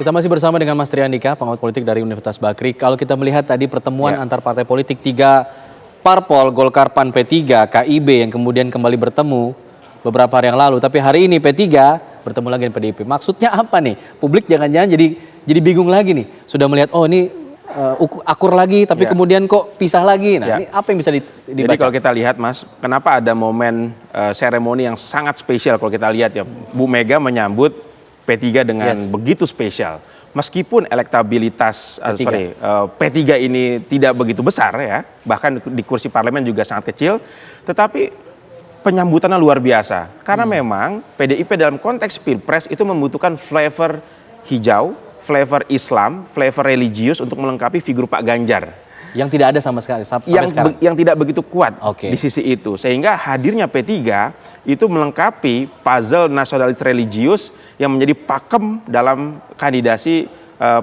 Kita masih bersama dengan Mas Triandika, pengamat politik dari Universitas Bakri. Kalau kita melihat tadi pertemuan antar partai politik, 3 parpol, Golkar, PAN, P3, KIB yang kemudian kembali bertemu beberapa hari yang lalu. Tapi hari ini P3 bertemu lagi dengan PDIP. Maksudnya apa nih? Publik jangan-jangan jadi bingung lagi nih. Sudah melihat, oh ini akur lagi, tapi kemudian kok pisah lagi. Nah, ini apa yang bisa dibaca? Jadi kalau kita lihat, Mas, kenapa ada momen seremoni yang sangat spesial kalau kita lihat ya. Bu Mega menyambut P3 dengan begitu spesial. Meskipun elektabilitas P3 ini tidak begitu besar ya, bahkan di kursi parlemen juga sangat kecil, tetapi penyambutannya luar biasa. Karena memang PDIP dalam konteks Pilpres itu membutuhkan flavor hijau, flavor Islam, flavor religius untuk melengkapi figur Pak Ganjar. Yang tidak ada sama sekali sampai sekarang. Yang tidak begitu kuat di sisi itu. Sehingga hadirnya P3 itu melengkapi puzzle nasionalis religius yang menjadi pakem dalam kandidasi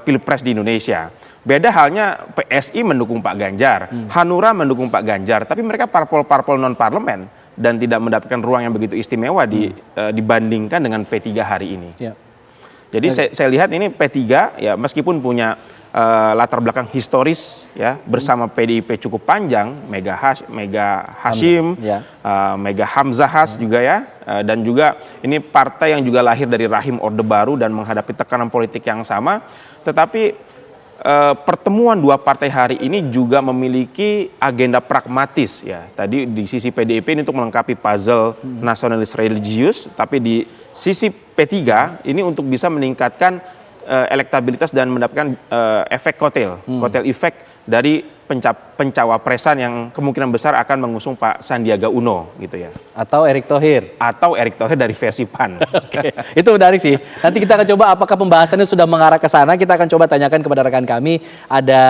Pilpres di Indonesia. Beda halnya PSI mendukung Pak Ganjar, Hanura mendukung Pak Ganjar, tapi mereka parpol-parpol non-parlemen dan tidak mendapatkan ruang yang begitu istimewa dibandingkan dengan P3 hari ini. Jadi saya lihat ini P3 ya meskipun punya latar belakang historis ya bersama PDIP cukup panjang, Mega Hashim, Mega Hamzahas juga ya, dan juga ini partai yang juga lahir dari rahim Orde Baru dan menghadapi tekanan politik yang sama, tetapi pertemuan dua partai hari ini juga memiliki agenda pragmatis ya. Tadi di sisi PDIP ini untuk melengkapi puzzle nasionalis religius, tapi di sisi P3 ini untuk bisa meningkatkan elektabilitas dan mendapatkan efek kotel efek dari pencawapresan yang kemungkinan besar akan mengusung Pak Sandiaga Uno gitu ya. Atau Erick Thohir. Atau Erick Thohir dari versi PAN. Oke, itu menarik sih. Nanti kita akan coba apakah pembahasannya sudah mengarah ke sana. Kita akan coba tanyakan kepada rekan kami. Ada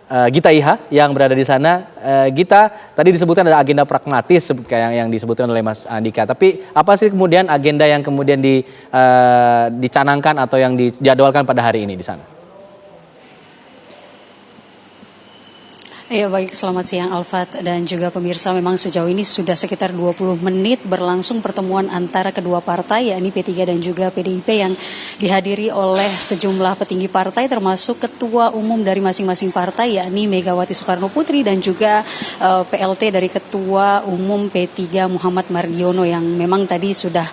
Gita Iha yang berada di sana. Gita, tadi disebutkan ada agenda pragmatis kayak yang disebutkan oleh Mas Andika. Tapi apa sih kemudian agenda yang kemudian dicanangkan atau yang dijadwalkan pada hari ini di sana? Ya baik, selamat siang Alfat dan juga pemirsa. Memang sejauh ini sudah sekitar 20 menit berlangsung pertemuan antara kedua partai, yakni P3 dan juga PDIP yang dihadiri oleh sejumlah petinggi partai termasuk ketua umum dari masing-masing partai, yakni Megawati Soekarno Putri dan juga PLT dari ketua umum P3 Muhammad Mardiono yang memang tadi sudah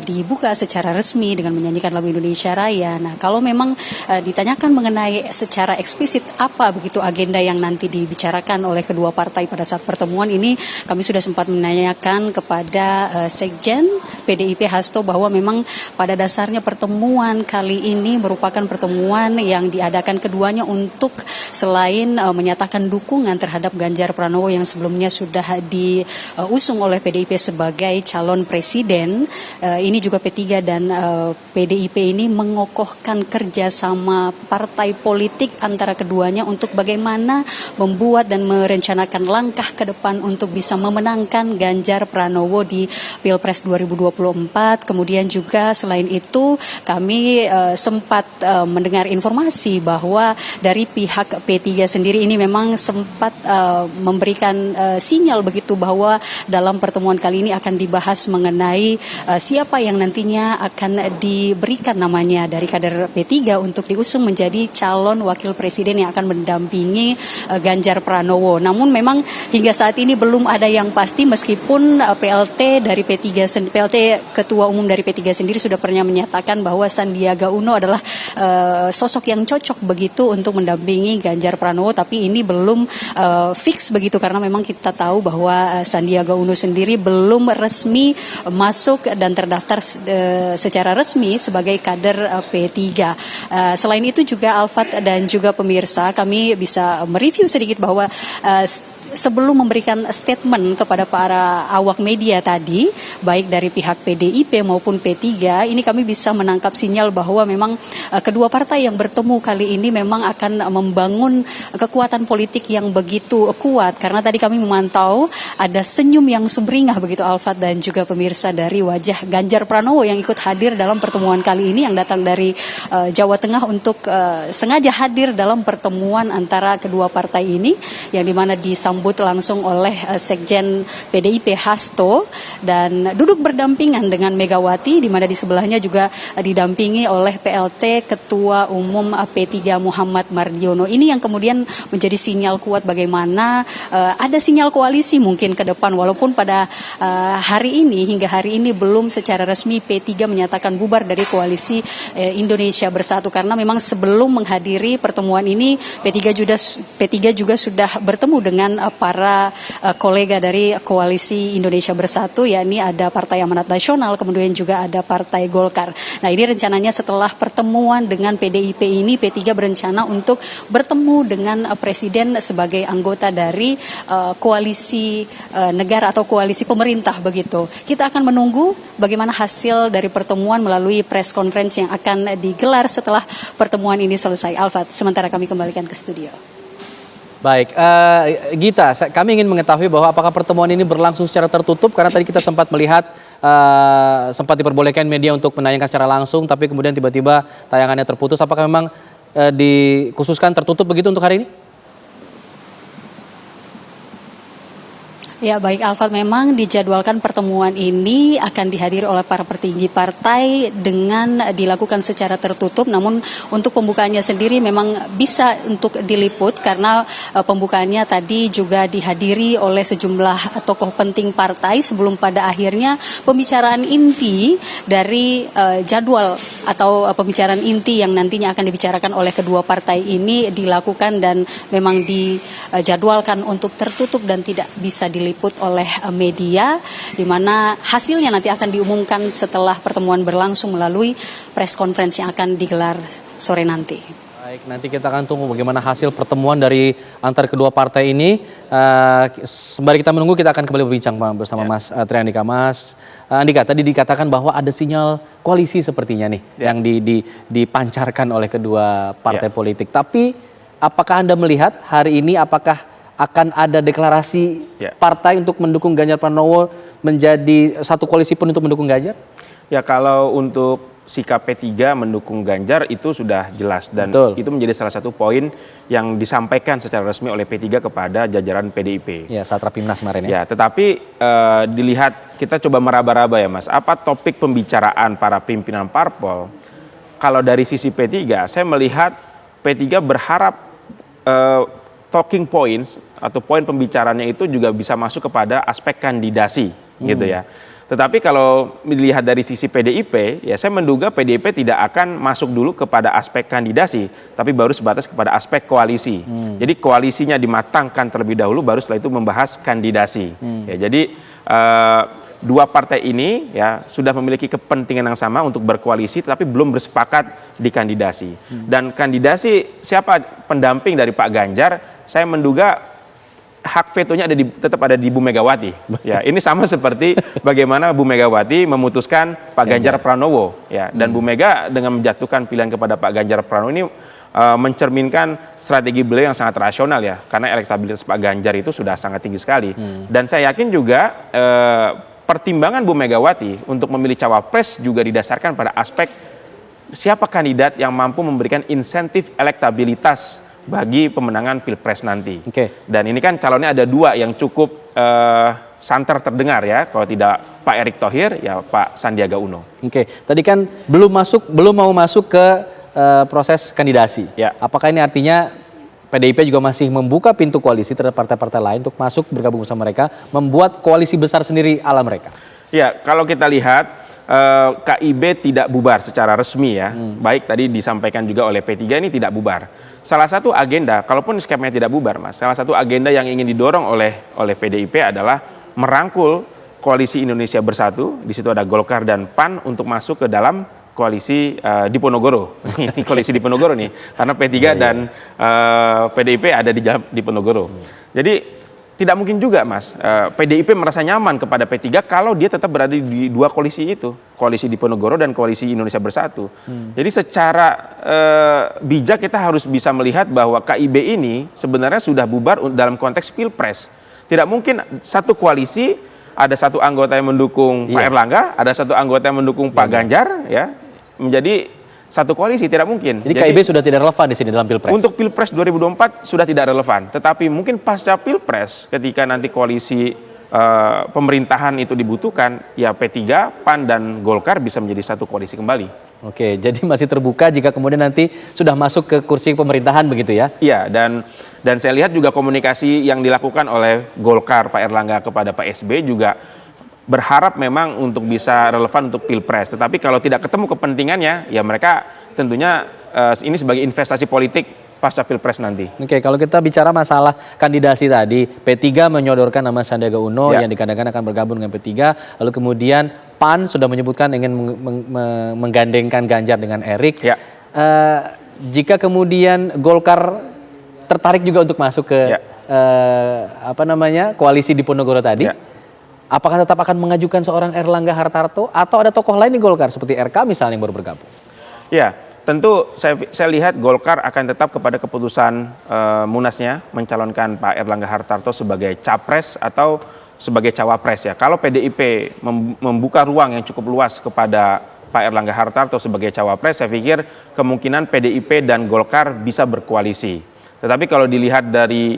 dibuka secara resmi dengan menyanyikan lagu Indonesia Raya. Nah, kalau memang ditanyakan mengenai secara eksplisit apa begitu agenda yang nanti dibicarakan oleh kedua partai pada saat pertemuan ini, kami sudah sempat menanyakan kepada Sekjen PDIP Hasto bahwa memang pada dasarnya pertemuan kali ini merupakan pertemuan yang diadakan keduanya untuk selain menyatakan dukungan terhadap Ganjar Pranowo yang sebelumnya sudah diusung oleh PDIP sebagai calon presiden, ini juga P3 dan PDIP ini mengokohkan kerjasama partai politik antara keduanya untuk bagaimana membuat dan merencanakan langkah ke depan untuk bisa memenangkan Ganjar Pranowo di Pilpres 2024. Kemudian juga selain itu kami sempat mendengar informasi bahwa dari pihak P3 sendiri ini memang sempat memberikan sinyal begitu bahwa dalam pertemuan kali ini akan dibahas mengenai siapa yang nantinya akan diberikan namanya dari kader P3 untuk diusung menjadi calon wakil presiden yang akan mendampingi Ganjar Pranowo. Namun memang hingga saat ini belum ada yang pasti meskipun PLT Ketua Umum dari P3 sendiri sudah pernah menyatakan bahwa Sandiaga Uno adalah sosok yang cocok begitu untuk mendampingi Ganjar Pranowo, tapi ini belum fix begitu karena memang kita tahu bahwa Sandiaga Uno sendiri belum resmi masuk dan terdaftar secara resmi sebagai kader P3. Selain itu juga Alfat dan juga pemirsa, kami bisa mereview sedikit bahwa sebelum memberikan statement kepada para awak media tadi, baik dari pihak PDIP maupun P3, ini kami bisa menangkap sinyal bahwa memang kedua partai yang bertemu kali ini memang akan membangun kekuatan politik yang begitu kuat. Karena tadi kami memantau ada senyum yang sumringah begitu Alfat dan juga pemirsa dari wajah Ganjar Pranowo yang ikut hadir dalam pertemuan kali ini, yang datang dari Jawa Tengah untuk sengaja hadir dalam pertemuan antara kedua partai ini, yang dimana disambut disambut langsung oleh Sekjen PDIP Hasto dan duduk berdampingan dengan Megawati, di mana di sebelahnya juga didampingi oleh PLT Ketua Umum P3 Muhammad Mardiono. Ini yang kemudian menjadi sinyal kuat bagaimana ada sinyal koalisi mungkin ke depan, walaupun pada hingga hari ini belum secara resmi P3 menyatakan bubar dari koalisi Indonesia Bersatu, karena memang sebelum menghadiri pertemuan ini P3 juga sudah bertemu dengan para kolega dari koalisi Indonesia Bersatu, yakni ada Partai Amanat Nasional, kemudian juga ada Partai Golkar. Nah, ini rencananya setelah pertemuan dengan PDIP ini, P3 berencana untuk bertemu dengan Presiden sebagai anggota dari koalisi negara atau koalisi pemerintah begitu. Kita akan menunggu bagaimana hasil dari pertemuan melalui press conference yang akan digelar setelah pertemuan ini selesai. Alfat, sementara kami kembalikan ke studio. Baik, Gita, kami ingin mengetahui bahwa apakah pertemuan ini berlangsung secara tertutup, karena tadi kita sempat melihat sempat diperbolehkan media untuk menayangkan secara langsung, tapi kemudian tiba-tiba tayangannya terputus. Apakah memang dikhususkan tertutup begitu untuk hari ini? Ya, baik Alfat, memang dijadwalkan pertemuan ini akan dihadiri oleh para petinggi partai dengan dilakukan secara tertutup, namun untuk pembukaannya sendiri memang bisa untuk diliput karena pembukaannya tadi juga dihadiri oleh sejumlah tokoh penting partai sebelum pada akhirnya pembicaraan inti dari jadwal atau pembicaraan inti yang nantinya akan dibicarakan oleh kedua partai ini dilakukan dan memang dijadwalkan untuk tertutup dan tidak bisa diliput oleh media, di mana hasilnya nanti akan diumumkan setelah pertemuan berlangsung melalui press conference yang akan digelar sore nanti. Baik, nanti kita akan tunggu bagaimana hasil pertemuan dari antar kedua partai ini. Sembari kita menunggu, kita akan kembali berbincang bersama Mas Triandika. Mas Andika, tadi dikatakan bahwa ada sinyal koalisi sepertinya nih yang dipancarkan oleh kedua partai politik. Tapi apakah Anda melihat hari ini apakah akan ada deklarasi partai untuk mendukung Ganjar Pranowo menjadi satu koalisi pun untuk mendukung Ganjar? Ya, kalau untuk sikap P3 mendukung Ganjar itu sudah jelas dan itu menjadi salah satu poin yang disampaikan secara resmi oleh P3 kepada jajaran PDIP. Ya, saat Rapimnas kemarin ya. Ya, tetapi dilihat, kita coba meraba-raba ya Mas, apa topik pembicaraan para pimpinan parpol. Kalau dari sisi P3, saya melihat P3 berharap talking points atau poin pembicaranya itu juga bisa masuk kepada aspek kandidasi gitu ya. Tetapi kalau dilihat dari sisi PDIP, ya saya menduga PDIP tidak akan masuk dulu kepada aspek kandidasi, tapi baru sebatas kepada aspek koalisi. Jadi koalisinya dimatangkan terlebih dahulu, baru setelah itu membahas kandidasi. Ya, jadi dua partai ini ya sudah memiliki kepentingan yang sama untuk berkoalisi, tetapi belum bersepakat di kandidasi. Dan kandidasi siapa pendamping dari Pak Ganjar, saya menduga hak vetonya tetap ada di Bu Megawati. Ya, ini sama seperti bagaimana Bu Megawati memutuskan Pak Ganjar Pranowo. Ya, dan Bu Mega dengan menjatuhkan pilihan kepada Pak Ganjar Pranowo ini mencerminkan strategi beliau yang sangat rasional ya, karena elektabilitas Pak Ganjar itu sudah sangat tinggi sekali. Dan saya yakin juga pertimbangan Bu Megawati untuk memilih cawapres juga didasarkan pada aspek siapa kandidat yang mampu memberikan insentif elektabilitas bagi pemenangan Pilpres nanti. Dan ini kan calonnya ada dua yang cukup santer terdengar ya, kalau tidak Pak Erick Thohir ya Pak Sandiaga Uno. Tadi kan belum mau masuk ke proses kandidasi. Ya. Apakah ini artinya PDIP juga masih membuka pintu koalisi terhadap partai-partai lain untuk masuk bergabung bersama mereka, membuat koalisi besar sendiri ala mereka? Ya, kalau kita lihat KIB tidak bubar secara resmi ya. Baik tadi disampaikan juga oleh P3 ini tidak bubar. Salah satu agenda, kalaupun skemanya tidak bubar Mas, salah satu agenda yang ingin didorong oleh PDIP adalah merangkul koalisi Indonesia Bersatu. Di situ ada Golkar dan PAN untuk masuk ke dalam koalisi Diponegoro. Ini koalisi Diponegoro nih, karena P3 dan PDIP ada di Diponegoro. Jadi tidak mungkin juga Mas, PDIP merasa nyaman kepada P3 kalau dia tetap berada di dua koalisi itu, koalisi Diponegoro dan koalisi Indonesia Bersatu. Jadi secara bijak kita harus bisa melihat bahwa KIB ini sebenarnya sudah bubar dalam konteks Pilpres. Tidak mungkin satu koalisi ada satu anggota yang mendukung Pak Erlangga, ada satu anggota yang mendukung Pak Ganjar, ya menjadi satu koalisi, tidak mungkin. Jadi KIB sudah tidak relevan di sini dalam Pilpres? Untuk Pilpres 2024 sudah tidak relevan, tetapi mungkin pasca Pilpres ketika nanti koalisi pemerintahan itu dibutuhkan, ya P3, PAN, dan Golkar bisa menjadi satu koalisi kembali. Oke, jadi masih terbuka jika kemudian nanti sudah masuk ke kursi pemerintahan begitu ya? Iya, dan saya lihat juga komunikasi yang dilakukan oleh Golkar, Pak Erlangga kepada Pak SB juga berharap memang untuk bisa relevan untuk Pilpres. Tetapi kalau tidak ketemu kepentingannya, ya mereka tentunya ini sebagai investasi politik pasca Pilpres nanti. Oke, kalau kita bicara masalah kandidasi tadi, P3 menyodorkan nama Sandiaga Uno yang dikatakan akan bergabung dengan P3, lalu kemudian PAN sudah menyebutkan ingin menggandengkan Ganjar dengan Erik. Ya. Jika kemudian Golkar tertarik juga untuk masuk ke koalisi di Ponorogo tadi, apakah tetap akan mengajukan seorang Erlangga Hartarto atau ada tokoh lain di Golkar seperti RK misalnya yang baru bergabung? Ya, tentu saya lihat Golkar akan tetap kepada keputusan Munasnya mencalonkan Pak Erlangga Hartarto sebagai capres atau sebagai cawapres ya. Kalau PDIP membuka ruang yang cukup luas kepada Pak Erlangga Hartarto sebagai cawapres, saya pikir kemungkinan PDIP dan Golkar bisa berkoalisi. Tetapi kalau dilihat dari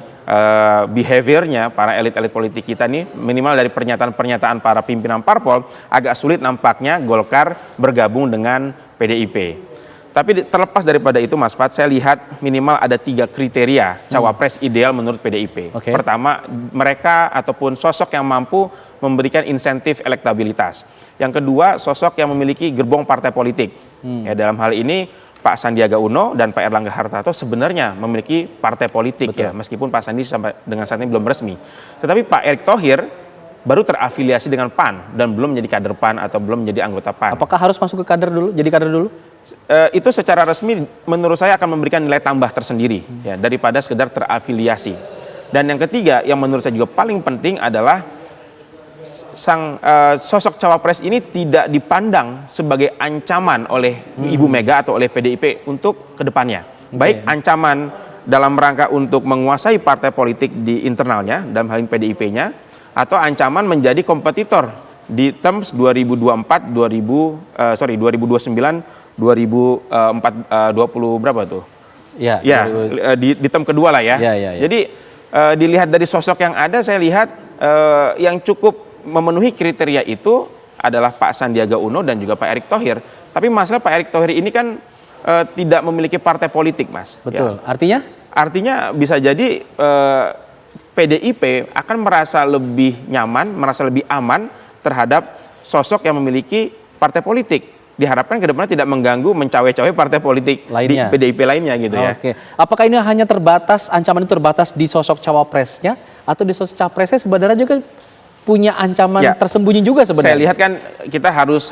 behaviornya para elit-elit politik kita nih, minimal dari pernyataan-pernyataan para pimpinan parpol, agak sulit nampaknya Golkar bergabung dengan PDIP. Tapi terlepas daripada itu Mas Fad, saya lihat minimal ada 3 kriteria cawapres ideal menurut PDIP. Pertama, mereka ataupun sosok yang mampu memberikan insentif elektabilitas. Yang kedua, sosok yang memiliki gerbong partai politik. Ya, dalam hal ini Pak Sandiaga Uno dan Pak Erlangga Hartarto sebenarnya memiliki partai politik ya, meskipun Pak Sandi sampai dengan saat ini belum resmi. Tetapi Pak Erick Thohir baru terafiliasi dengan PAN dan belum menjadi kader PAN atau belum menjadi anggota PAN. Apakah harus masuk ke kader dulu, jadi kader dulu? Itu secara resmi menurut saya akan memberikan nilai tambah tersendiri ya, daripada sekedar terafiliasi. Dan yang ketiga yang menurut saya juga paling penting adalah sosok cawapres ini tidak dipandang sebagai ancaman oleh Ibu Mega atau oleh PDIP untuk kedepannya. Baik ancaman dalam rangka untuk menguasai partai politik di internalnya, dalam hal ini PDIP-nya, atau ancaman menjadi kompetitor di terms 2024, 2029, 2020 berapa tuh? Ya, di term kedua lah ya. Jadi dilihat dari sosok yang ada, saya lihat yang cukup memenuhi kriteria itu adalah Pak Sandiaga Uno dan juga Pak Erick Thohir. Tapi masalah Pak Erick Thohir ini kan tidak memiliki partai politik, Mas. Betul. Ya. Artinya? Artinya bisa jadi PDIP akan merasa lebih nyaman, merasa lebih aman terhadap sosok yang memiliki partai politik. Diharapkan ke depannya tidak mengganggu, mencawe-cawe partai politik lainnya, di PDIP lainnya gitu ya. Oke. Apakah ini hanya terbatas, ancaman itu terbatas di sosok cawapresnya atau di sosok capresnya sebenarnya juga punya ancaman tersembunyi juga sebenarnya? Saya lihat kan kita harus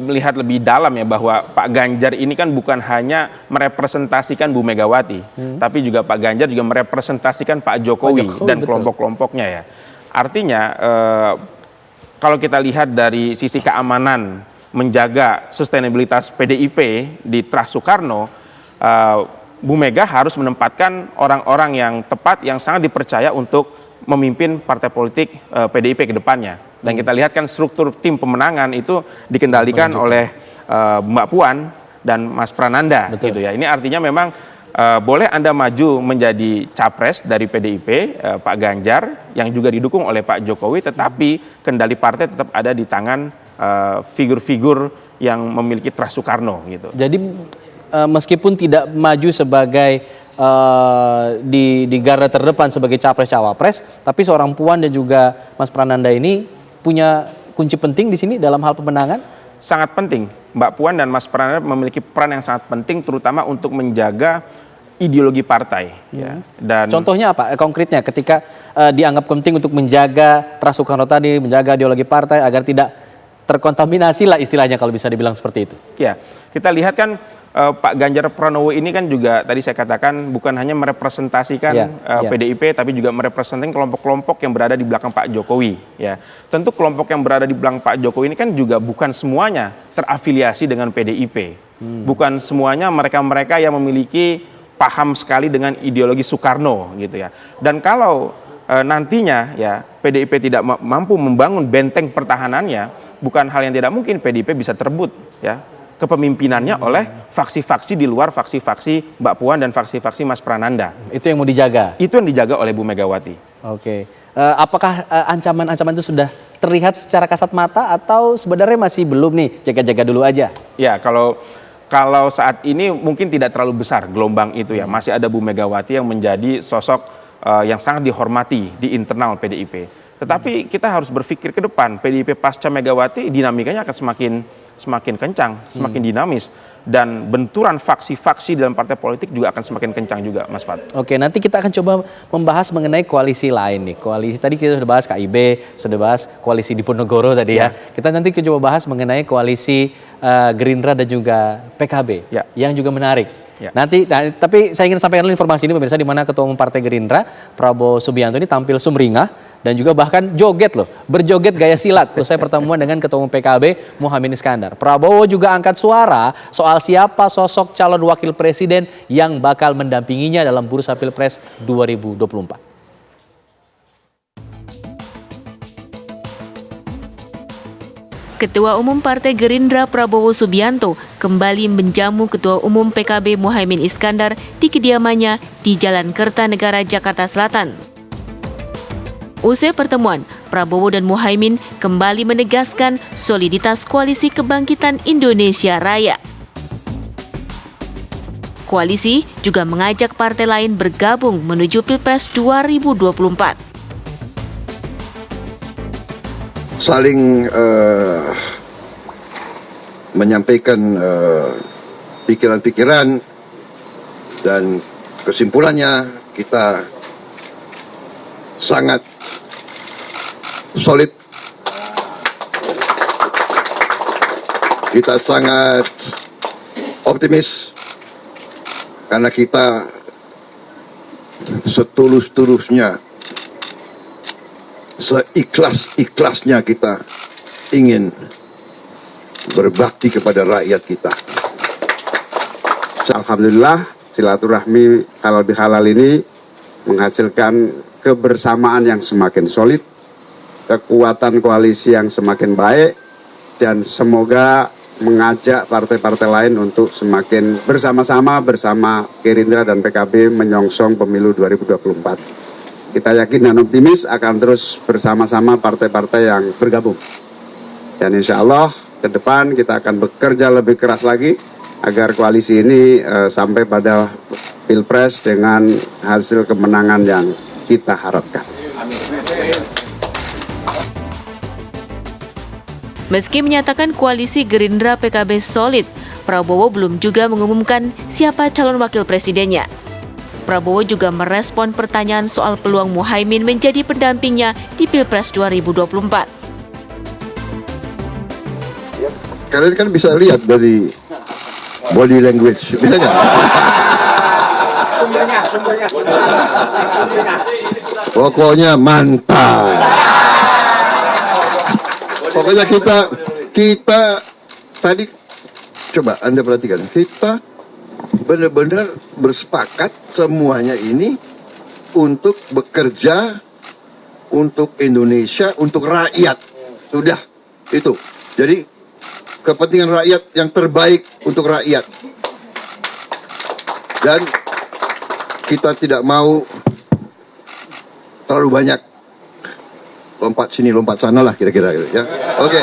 melihat lebih dalam ya, bahwa Pak Ganjar ini kan bukan hanya merepresentasikan Bu Megawati, tapi juga Pak Ganjar juga merepresentasikan Pak Jokowi dan kelompok-kelompoknya ya. Artinya kalau kita lihat dari sisi keamanan, menjaga sustainabilitas PDIP di Trust Soekarno, Bu Mega harus menempatkan orang-orang yang tepat, yang sangat dipercaya untuk memimpin partai politik PDIP ke depannya. Dan kita lihat kan struktur tim pemenangan itu dikendalikan oleh Mbak Puan dan Mas Prananda. Gitu ya. Ini artinya memang boleh Anda maju menjadi capres dari PDIP, Pak Ganjar, yang juga didukung oleh Pak Jokowi, tetapi kendali partai tetap ada di tangan figur-figur yang memiliki Trust Soekarno. Gitu. Jadi meskipun tidak maju sebagai di garda terdepan sebagai capres-cawapres, tapi seorang Puan dan juga Mas Prananda ini punya kunci penting di sini dalam hal pemenangan? Sangat penting. Mbak Puan dan Mas Prananda memiliki peran yang sangat penting, terutama untuk menjaga ideologi partai. Ya. Dan contohnya apa konkretnya ketika dianggap penting untuk menjaga Trust Soekarno tadi, menjaga ideologi partai agar tidak terkontaminasi lah istilahnya kalau bisa dibilang seperti itu? Ya, kita lihat kan Pak Ganjar Pranowo ini kan juga tadi saya katakan bukan hanya merepresentasikan PDIP, tapi juga merepresentasikan kelompok-kelompok yang berada di belakang Pak Jokowi. Ya, tentu kelompok yang berada di belakang Pak Jokowi ini kan juga bukan semuanya terafiliasi dengan PDIP, bukan semuanya mereka-mereka yang memiliki paham sekali dengan ideologi Soekarno, gitu ya. Dan kalau nantinya ya PDIP tidak mampu membangun benteng pertahanannya, bukan hal yang tidak mungkin PDIP bisa terbut ya kepemimpinannya oleh faksi-faksi di luar faksi-faksi Mbak Puan dan faksi-faksi Mas Prananda. Itu yang mau dijaga? Itu yang dijaga oleh Bu Megawati. Oke. Apakah ancaman-ancaman itu sudah terlihat secara kasat mata atau sebenarnya masih belum nih, jaga-jaga dulu aja? Ya, kalau saat ini mungkin tidak terlalu besar gelombang itu ya. Masih ada Bu Megawati yang menjadi sosok yang sangat dihormati di internal PDIP. Tetapi kita harus berpikir ke depan, PDIP pasca Megawati dinamikanya akan semakin kencang, semakin dinamis. Dan benturan faksi-faksi dalam partai politik juga akan semakin kencang juga, Mas Fad. Oke, nanti kita akan coba membahas mengenai koalisi lain nih. Koalisi tadi kita sudah bahas KIB, sudah bahas koalisi Diponegoro tadi ya. Kita nanti coba bahas mengenai koalisi Gerindra dan juga PKB yang juga menarik. Nanti, tapi saya ingin sampaikan dulu informasi ini pemirsa, di mana Ketua Umum Partai Gerindra Prabowo Subianto ini tampil sumringah dan juga bahkan joget loh, berjoget gaya silat usai pertemuan dengan Ketua Umum PKB Muhaimin Iskandar. Prabowo juga angkat suara soal siapa sosok calon wakil presiden yang bakal mendampinginya dalam bursa Pilpres 2024. Ketua Umum Partai Gerindra Prabowo Subianto kembali menjamu Ketua Umum PKB Muhaimin Iskandar di kediamannya di Jalan Kertanegara, Jakarta Selatan. Usai pertemuan, Prabowo dan Muhaimin kembali menegaskan soliditas Koalisi Kebangkitan Indonesia Raya. Koalisi juga mengajak partai lain bergabung menuju Pilpres 2024. Saling menyampaikan pikiran-pikiran dan kesimpulannya kita sangat solid, kita sangat optimis karena kita setulus-tulusnya, seikhlas-ikhlasnya kita ingin berbakti kepada rakyat kita. Alhamdulillah silaturahmi halal bihalal ini menghasilkan kebersamaan yang semakin solid, kekuatan koalisi yang semakin baik, dan semoga mengajak partai-partai lain untuk semakin bersama-sama bersama Gerindra dan PKB menyongsong pemilu 2024. Kita yakin dan optimis akan terus bersama-sama partai-partai yang bergabung. Dan insya Allah ke depan kita akan bekerja lebih keras lagi agar koalisi ini sampai pada Pilpres dengan hasil kemenangan yang kita harapkan. Meski menyatakan koalisi Gerindra PKB solid, Prabowo belum juga mengumumkan siapa calon wakil presidennya. Prabowo juga merespon pertanyaan soal peluang Muhaimin menjadi pendampingnya di Pilpres 2024. Ya, kalian kan bisa lihat dari body language, bisa nggak? Sumbernya. Pokoknya mantap. Pokoknya kita tadi coba Anda perhatikan, kita benar-benar bersepakat semuanya ini untuk bekerja untuk Indonesia, untuk rakyat. Sudah, itu. Jadi kepentingan rakyat yang terbaik untuk rakyat. Dan kita tidak mau terlalu banyak lompat sini, lompat sana lah kira-kira ya. Oke.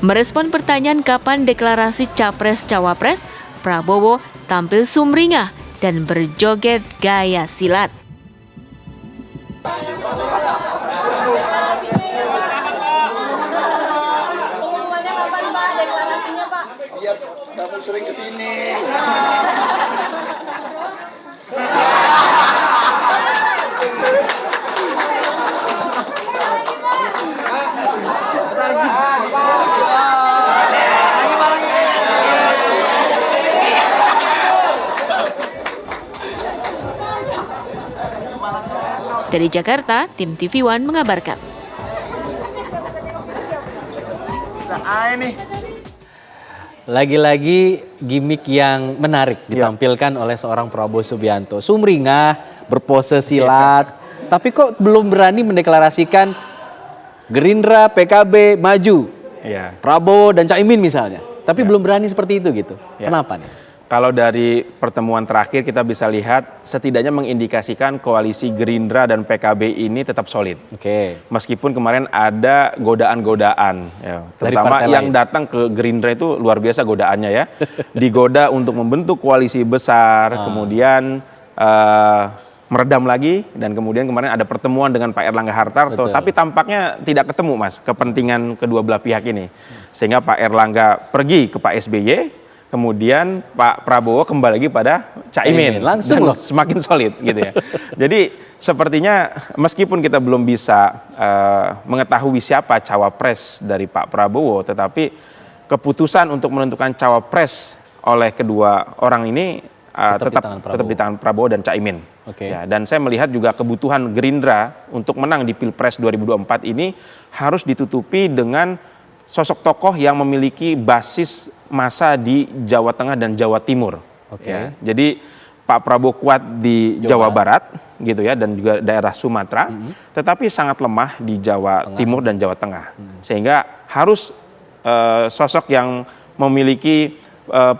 Merespon pertanyaan kapan deklarasi Capres-Cawapres, Prabowo tampil sumringah dan berjoget gaya silat. Pengumumannya kapan Pak? Deklarasinya Pak? Biar kamu sering kesini. Dari Jakarta, tim TV One mengabarkan. Lagi-lagi gimmick yang menarik ditampilkan oleh seorang Prabowo Subianto. Sumringah, berpose silat, tapi kok belum berani mendeklarasikan Gerindra, PKB maju, Ya. Prabowo dan Caimin misalnya. Tapi belum berani seperti itu gitu. Ya. Kenapa nih? Kalau dari pertemuan terakhir kita bisa lihat setidaknya mengindikasikan koalisi Gerindra dan PKB ini tetap solid. Oke. Meskipun kemarin ada godaan-godaan, ya, Dari terutama partai yang lain. datang ke Gerindra itu luar biasa godaannya ya. Digoda untuk membentuk koalisi besar, kemudian meredam lagi, dan kemudian kemarin ada pertemuan dengan Pak Erlangga Hartarto, Betul. tapi tampaknya tidak ketemu Mas kepentingan kedua belah pihak ini. Sehingga Pak Erlangga pergi ke Pak SBY, kemudian Pak Prabowo kembali lagi pada Caimin. Langsung Dan loh. semakin solid gitu ya. Jadi sepertinya meskipun kita belum bisa mengetahui siapa cawapres dari Pak Prabowo, tetapi keputusan untuk menentukan cawapres oleh kedua orang ini tetap di tangan Prabowo dan Caimin. Oke. Ya, dan saya melihat juga kebutuhan Gerindra untuk menang di Pilpres 2024 ini harus ditutupi dengan sosok tokoh yang memiliki basis massa di Jawa Tengah dan Jawa Timur. Oke. Ya, jadi Pak Prabowo kuat di Jawa Barat gitu ya, dan juga daerah Sumatera, tetapi sangat lemah di Jawa Timur dan Jawa Tengah. Sehingga harus sosok yang memiliki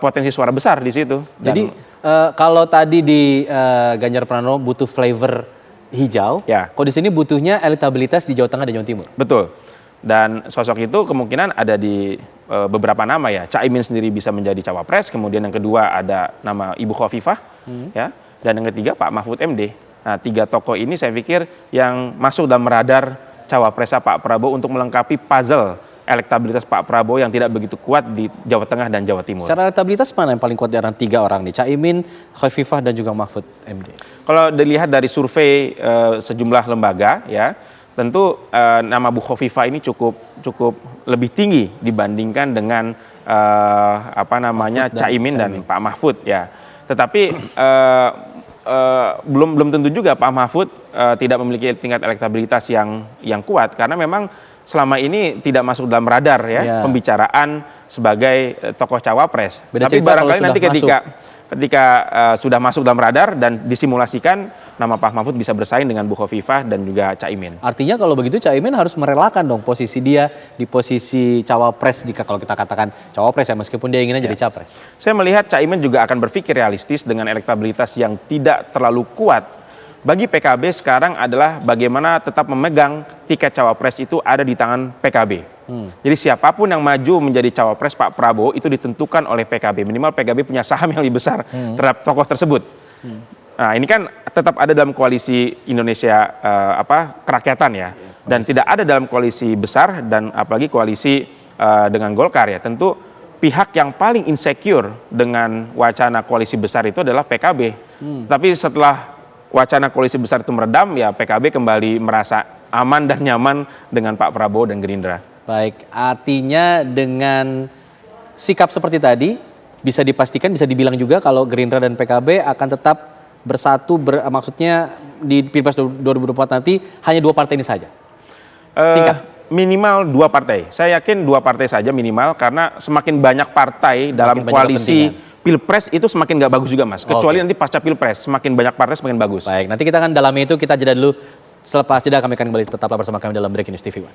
potensi suara besar di situ. Dan Jadi kalau tadi di Ganjar Pranowo butuh flavor hijau, Ya. kok di sini butuhnya elektabilitas di Jawa Tengah dan Jawa Timur. betul. Dan sosok itu kemungkinan ada di beberapa nama ya. Caimin sendiri bisa menjadi cawapres, kemudian yang kedua ada nama Ibu Khofifah, ya, dan yang ketiga Pak Mahfud MD. Nah, 3 tokoh ini saya pikir yang masuk dalam radar cawapresnya Pak Prabowo untuk melengkapi puzzle elektabilitas Pak Prabowo yang tidak begitu kuat di Jawa Tengah dan Jawa Timur. Secara elektabilitas mana yang paling kuat di antara 3 orang nih? Caimin, Khofifah dan juga Mahfud MD. Kalau dilihat dari survei sejumlah lembaga ya, tentu nama Bu Khofifah ini cukup lebih tinggi dibandingkan dengan Caimin dan Pak Mahfud ya. Tetapi belum tentu juga Pak Mahfud tidak memiliki tingkat elektabilitas yang kuat, karena memang selama ini tidak masuk dalam radar ya, pembicaraan sebagai tokoh cawapres. Beda Tapi cerita barangkali kalau nanti sudah ketika sudah masuk dalam radar dan disimulasikan, nama Pak Mahfud bisa bersaing dengan Bu Khofifah dan juga Caimin. Artinya kalau begitu Caimin harus merelakan dong posisi dia di posisi cawapres, jika kalau kita katakan cawapres ya, meskipun dia inginnya jadi capres. Saya melihat Caimin juga akan berpikir realistis dengan elektabilitas yang tidak terlalu kuat. Bagi PKB sekarang adalah bagaimana tetap memegang tiket cawapres itu ada di tangan PKB. Jadi siapapun yang maju menjadi cawapres Pak Prabowo itu ditentukan oleh PKB. Minimal PKB punya saham yang lebih besar terhadap tokoh tersebut. Nah, ini kan tetap ada dalam koalisi Indonesia kerakyatan ya, dan tidak ada dalam koalisi besar, dan apalagi koalisi dengan Golkar ya. Tentu pihak yang paling insecure dengan wacana koalisi besar itu adalah PKB. Tapi setelah wacana koalisi besar itu meredam, ya PKB kembali merasa aman dan nyaman dengan Pak Prabowo dan Gerindra. Baik, artinya dengan sikap seperti tadi bisa dipastikan, bisa dibilang juga kalau Gerindra dan PKB akan tetap bersatu, maksudnya di Pilpres 2024 nanti hanya 2 partai ini saja. Singkat. Minimal 2 partai. Saya yakin 2 partai saja minimal, karena semakin banyak partai dalam banyak koalisi kepentingan. Pilpres itu semakin nggak bagus juga Mas. Kecuali nanti pasca Pilpres semakin banyak partai semakin bagus. Baik, nanti kita akan dalami itu, kita jeda dulu. Selepas jeda kami akan kembali, tetaplah bersama kami dalam Breaking News TV One.